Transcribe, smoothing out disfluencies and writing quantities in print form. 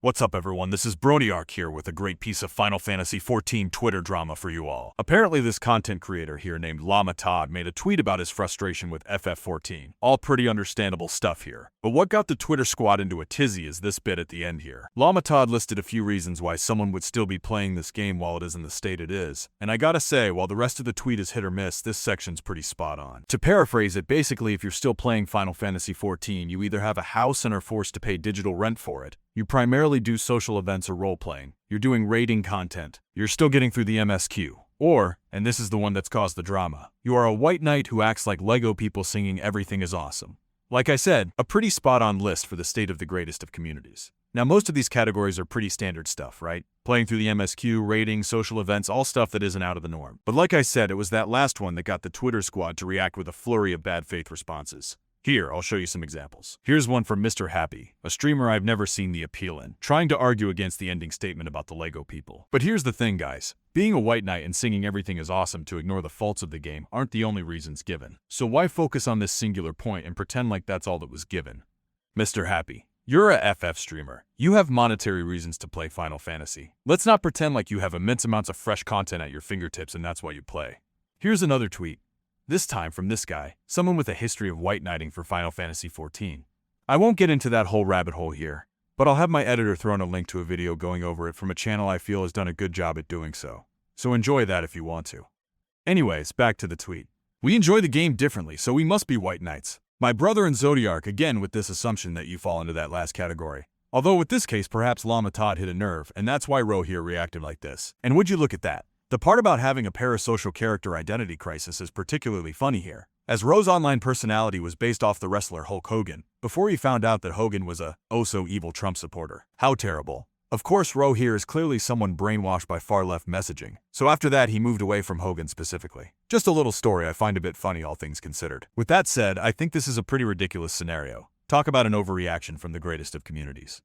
What's up everyone, this is Bronyark here with a great piece of Final Fantasy XIV Twitter drama for you all. Apparently this content creator here named Llamatodd made a tweet about his frustration with FF14. All pretty understandable stuff here. But what got the Twitter squad into a tizzy is this bit at the end here. Llamatodd listed a few reasons why someone would still be playing this game while it is in the state it is. And I gotta say, while the rest of the tweet is hit or miss, this section's pretty spot on. To paraphrase it, basically if you're still playing Final Fantasy XIV, you either have a house and are forced to pay digital rent for it, you primarily do social events or role-playing, you're doing raiding content, you're still getting through the MSQ, or, and this is the one that's caused the drama, you are a white knight who acts like Lego people singing everything is awesome. Like I said, a pretty spot-on list for the state of the greatest of communities. Now most of these categories are pretty standard stuff, right? Playing through the MSQ, raiding, social events, all stuff that isn't out of the norm. But like I said, it was that last one that got the Twitter squad to react with a flurry of bad faith responses. Here, I'll show you some examples. Here's one from Mr. Happy, a streamer I've never seen the appeal in, trying to argue against the ending statement about the Lego people. But here's the thing, guys. Being a white knight and singing everything is awesome to ignore the faults of the game aren't the only reasons given. So why focus on this singular point and pretend like that's all that was given? Mr. Happy, you're a FF streamer. You have monetary reasons to play Final Fantasy. Let's not pretend like you have immense amounts of fresh content at your fingertips and that's why you play. Here's another tweet. This time from this guy, someone with a history of white knighting for Final Fantasy XIV. I won't get into that whole rabbit hole here, but I'll have my editor throw in a link to a video going over it from a channel I feel has done a good job at doing so. So enjoy that if you want to. Anyways, back to the tweet. We enjoy the game differently, so we must be white knights. My brother and Zodiark again with this assumption that you fall into that last category. Although with this case perhaps Llamatodd hit a nerve, and that's why Ro here reacted like this. And would you look at that? The part about having a parasocial character identity crisis is particularly funny here, as Ro's online personality was based off the wrestler Hulk Hogan, before he found out that Hogan was a oh-so-evil Trump supporter. How terrible. Of course, Ro here is clearly someone brainwashed by far-left messaging, so after that he moved away from Hogan specifically. Just a little story I find a bit funny all things considered. With that said, I think this is a pretty ridiculous scenario. Talk about an overreaction from the greatest of communities.